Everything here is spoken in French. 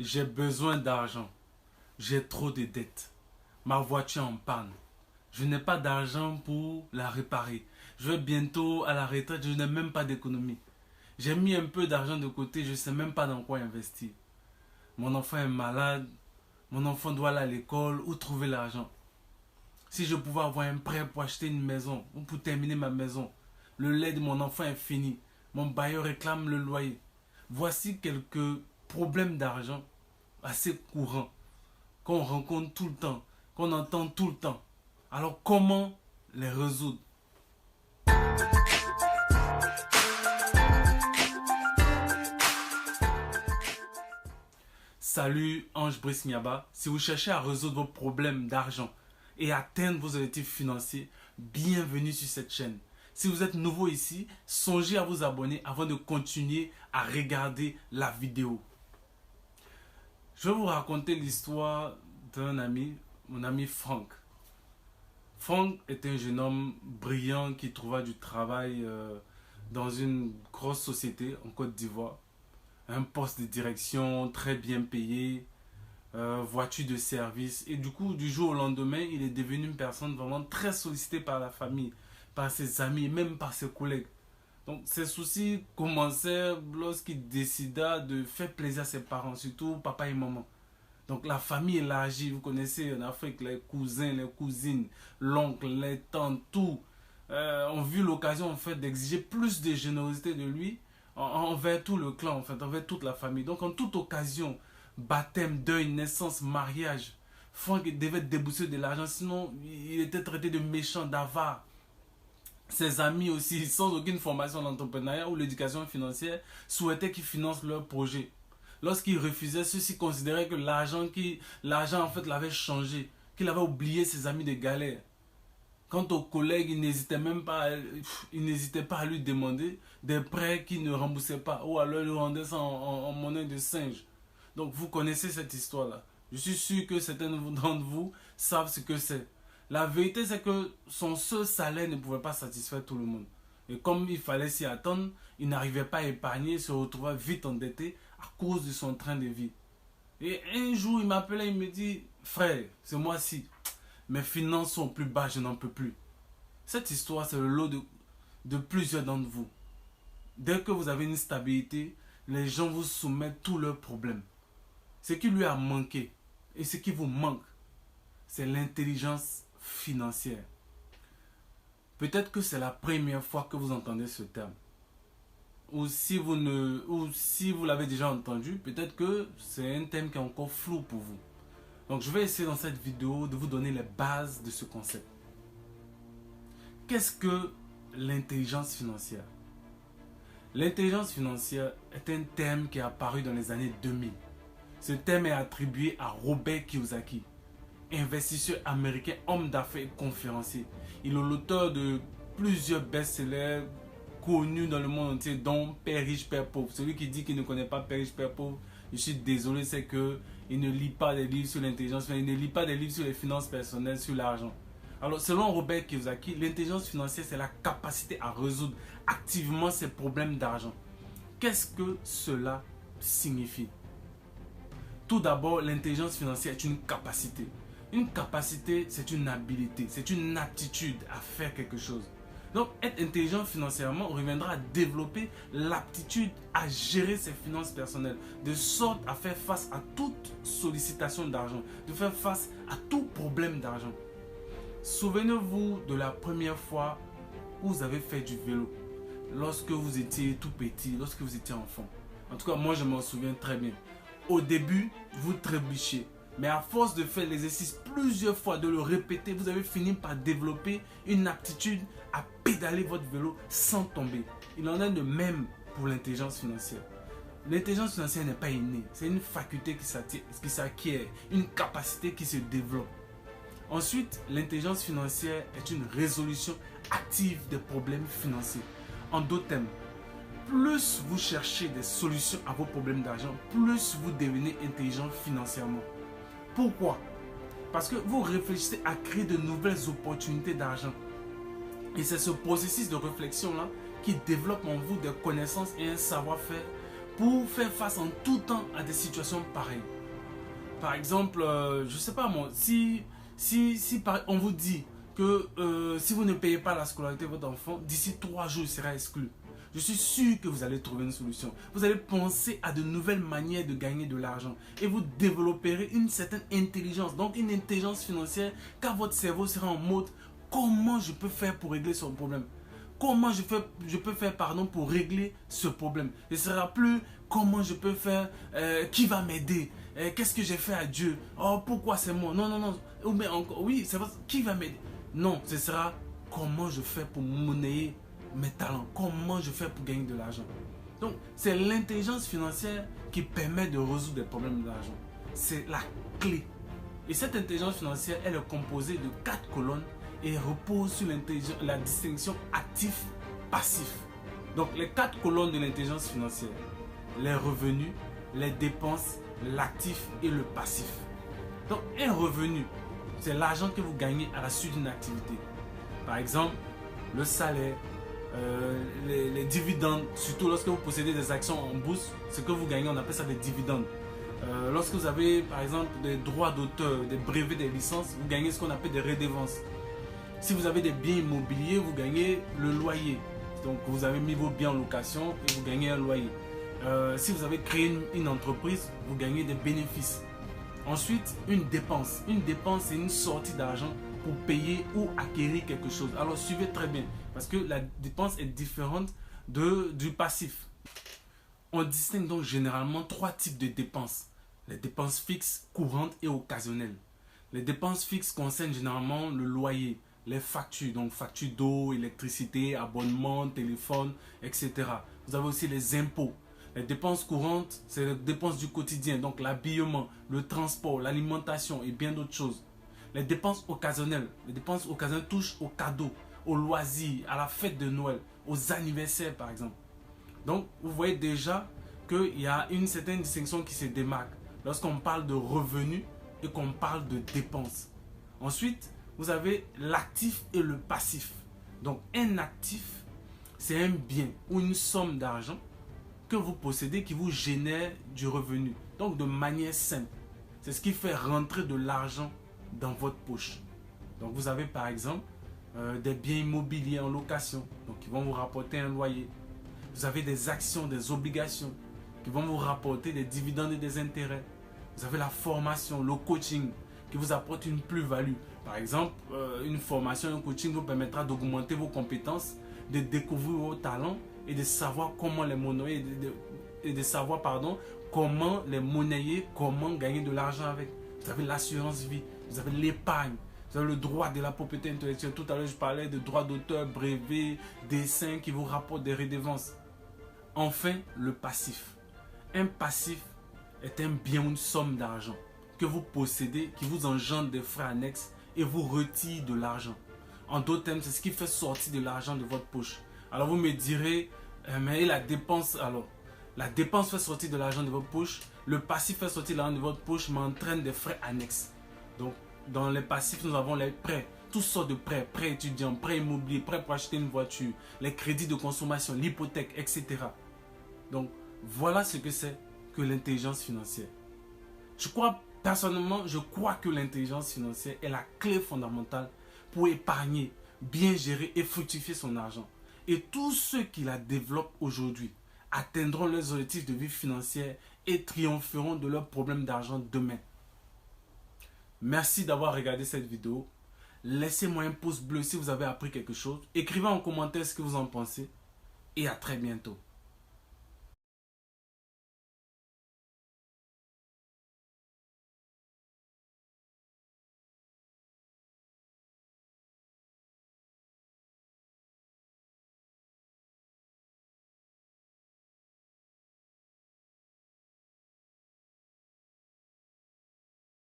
J'ai besoin d'argent. J'ai trop de dettes. Ma voiture en panne. Je n'ai pas d'argent pour la réparer. Je vais bientôt à la retraite, je n'ai même pas d'économie. J'ai mis un peu d'argent de côté, je ne sais même pas dans quoi investir. Mon enfant est malade, mon enfant doit aller à l'école, où trouver l'argent? Si je pouvais avoir un prêt pour acheter une maison ou pour terminer ma maison, le lait de mon enfant est fini, mon bailleur réclame le loyer. Voici quelques problèmes d'argent assez courants qu'on rencontre tout le temps, qu'on entend tout le temps. Alors comment les résoudre? Salut Ange Brice Niaba. Si vous cherchez à résoudre vos problèmes d'argent et atteindre vos objectifs financiers, bienvenue sur cette chaîne. Si vous êtes nouveau ici, songez à vous abonner avant de continuer à regarder la vidéo. Je vais vous raconter l'histoire d'un ami, mon ami Franck. Franck est un jeune homme brillant qui trouva du travail dans une grosse société en Côte d'Ivoire. Un poste de direction très bien payé, voiture de service. Et du coup, du jour au lendemain, il est devenu une personne vraiment très sollicitée par la famille, par ses amis, même par ses collègues. Donc ses soucis commençaient lorsqu'il décida de faire plaisir à ses parents, surtout papa et maman. Donc la famille élargie, vous connaissez en Afrique, les cousins, les cousines, l'oncle, les tantes, tout, ont vu l'occasion en fait d'exiger plus de générosité de lui envers tout le clan, en fait, envers toute la famille. Donc en toute occasion, baptême, deuil, naissance, mariage, Franck devait débourser de l'argent, sinon il était traité de méchant, d'avare. Ses amis aussi, sans aucune formation d'entrepreneuriat ou l'éducation financière, souhaitaient qu'ils financent leur projet. Lorsqu'il refusait, ceux-ci considéraient que l'argent en fait l'avait changé, qu'il avait oublié ses amis de galère. Quant aux collègues, ils n'hésitaient pas à lui demander des prêts qu'il ne remboursait pas, ou alors lui rendaient ça en monnaie de singe. Donc vous connaissez cette histoire-là. Je suis sûr que certains d'entre vous savent ce que c'est. La vérité, c'est que son seul salaire ne pouvait pas satisfaire tout le monde. Et comme il fallait s'y attendre, il n'arrivait pas à épargner, il se retrouvait vite endetté à cause de son train de vie. Et un jour, il m'appelait, il me dit, frère, ce mois-ci, mes finances sont plus bas, je n'en peux plus. Cette histoire, c'est le lot de plusieurs d'entre vous. Dès que vous avez une stabilité, les gens vous soumettent tous leurs problèmes. Ce qui lui a manqué et ce qui vous manque, c'est l'intelligence financière. Peut-être que c'est la première fois que vous entendez ce terme. Ou si vous l'avez déjà entendu, peut-être que c'est un thème qui est encore flou pour vous. Donc je vais essayer dans cette vidéo de vous donner les bases de ce concept. Qu'est-ce que l'intelligence financière? L'intelligence financière est un terme qui est apparu dans les années 2000. Ce terme est attribué à Robert Kiyosaki, investisseur américain, homme d'affaires et conférencier. Il est l'auteur de plusieurs best-sellers connus dans le monde entier, dont Père riche, Père pauvre. Celui qui dit qu'il ne connaît pas Père riche, Père pauvre, je suis désolé, c'est qu'il ne lit pas des livres sur l'intelligence, il ne lit pas des livres sur les finances personnelles, sur l'argent. Alors, selon Robert Kiyosaki, l'intelligence financière, c'est la capacité à résoudre activement ses problèmes d'argent. Qu'est-ce que cela signifie? Tout d'abord, l'intelligence financière est une capacité. Une capacité, c'est une habilité, c'est une aptitude à faire quelque chose. Donc, être intelligent financièrement reviendra à développer l'aptitude à gérer ses finances personnelles, de sorte à faire face à toute sollicitation d'argent, de faire face à tout problème d'argent. Souvenez-vous de la première fois où vous avez fait du vélo, lorsque vous étiez tout petit, lorsque vous étiez enfant. En tout cas, moi, je m'en souviens très bien. Au début, vous trébuchiez. Mais à force de faire l'exercice plusieurs fois, de le répéter, vous avez fini par développer une aptitude à pédaler votre vélo sans tomber. Il en est de même pour l'intelligence financière. L'intelligence financière n'est pas innée. C'est une faculté qui s'acquiert, une capacité qui se développe. Ensuite, l'intelligence financière est une résolution active des problèmes financiers. En d'autres termes, plus vous cherchez des solutions à vos problèmes d'argent, plus vous devenez intelligent financièrement. Pourquoi? Parce que vous réfléchissez à créer de nouvelles opportunités d'argent. Et c'est ce processus de réflexion-là qui développe en vous des connaissances et un savoir-faire pour faire face en tout temps à des situations pareilles. Par exemple, je sais pas moi, si on vous dit que si vous ne payez pas la scolarité de votre enfant, d'ici 3 jours, il sera exclu. Je suis sûr que vous allez trouver une solution. Vous allez penser à de nouvelles manières de gagner de l'argent et vous développerez une certaine intelligence, donc une intelligence financière, car votre cerveau sera en mode comment je peux faire pour régler ce problème. Comment je peux faire pour régler ce problème. Ce ne sera plus comment je peux faire, qui va m'aider, qu'est-ce que j'ai fait à Dieu, oh pourquoi c'est moi, non, non, non, ou bien encore, oui, c'est vrai, qui va m'aider. Non, ce sera comment je fais pour monnayer mes talents, comment je fais pour gagner de l'argent. Donc, c'est l'intelligence financière qui permet de résoudre des problèmes d'argent. C'est la clé. Et cette intelligence financière, elle est composée de 4 colonnes et repose sur la distinction actif-passif. Donc, les 4 colonnes de l'intelligence financière, les revenus, les dépenses, l'actif et le passif. Donc, un revenu, c'est l'argent que vous gagnez à la suite d'une activité. Par exemple, le salaire, les dividendes, surtout lorsque vous possédez des actions en bourse, ce que vous gagnez, on appelle ça des dividendes. Lorsque vous avez par exemple des droits d'auteur, des brevets, des licences, vous gagnez ce qu'on appelle des redevances. Si vous avez des biens immobiliers, vous gagnez le loyer. Donc vous avez mis vos biens en location et vous gagnez un loyer. Si vous avez créé une entreprise, vous gagnez des bénéfices. Ensuite, une dépense. Une dépense, c'est une sortie d'argent pour payer ou acquérir quelque chose. Alors suivez très bien, parce que la dépense est différente du passif. On distingue donc généralement 3 types de dépenses. Les dépenses fixes, courantes et occasionnelles. Les dépenses fixes concernent généralement le loyer, les factures, donc factures d'eau, électricité, abonnement, téléphone, etc. Vous avez aussi les impôts. Les dépenses courantes, c'est les dépenses du quotidien, donc l'habillement, le transport, l'alimentation et bien d'autres choses. Les dépenses occasionnelles touchent aux cadeaux, aux loisirs, à la fête de Noël, aux anniversaires par exemple. Donc vous voyez déjà qu'il y a une certaine distinction qui se démarque lorsqu'on parle de revenus et qu'on parle de dépenses. Ensuite, vous avez l'actif et le passif. Donc un actif, c'est un bien ou une somme d'argent que vous possédez qui vous génère du revenu. Donc de manière simple. C'est ce qui fait rentrer de l'argent dans votre poche. Donc vous avez par exemple des biens immobiliers en location, donc qui vont vous rapporter un loyer. Vous avez des actions, des obligations qui vont vous rapporter des dividendes et des intérêts. Vous avez la formation, le coaching qui vous apporte une plus-value. Par exemple, une formation, un coaching vous permettra d'augmenter vos compétences, de découvrir vos talents et de savoir comment les monnayer, comment les monnayer, comment gagner de l'argent avec. Vous avez l'assurance vie, vous avez l'épargne, vous avez le droit de la propriété intellectuelle. Tout à l'heure, je parlais de droits d'auteur, brevets, dessins qui vous rapportent des redevances. Enfin, le passif. Un passif est un bien ou une somme d'argent que vous possédez qui vous engendre des frais annexes et vous retire de l'argent. En d'autres termes, c'est ce qui fait sortir de l'argent de votre poche. Alors vous me direz, mais la dépense alors? La dépense fait sortir de l'argent de votre poche, le passif fait sortir de l'argent de votre poche, mais entraîne des frais annexes. Donc, dans les passifs, nous avons les prêts, toutes sortes de prêts, prêts étudiants, prêts immobiliers, prêts pour acheter une voiture, les crédits de consommation, l'hypothèque, etc. Donc, voilà ce que c'est que l'intelligence financière. Personnellement, je crois que l'intelligence financière est la clé fondamentale pour épargner, bien gérer et fructifier son argent. Et tous ceux qui la développent aujourd'hui atteindront leurs objectifs de vie financière et triompheront de leurs problèmes d'argent demain. Merci d'avoir regardé cette vidéo. Laissez-moi un pouce bleu si vous avez appris quelque chose. Écrivez en commentaire ce que vous en pensez. Et à très bientôt.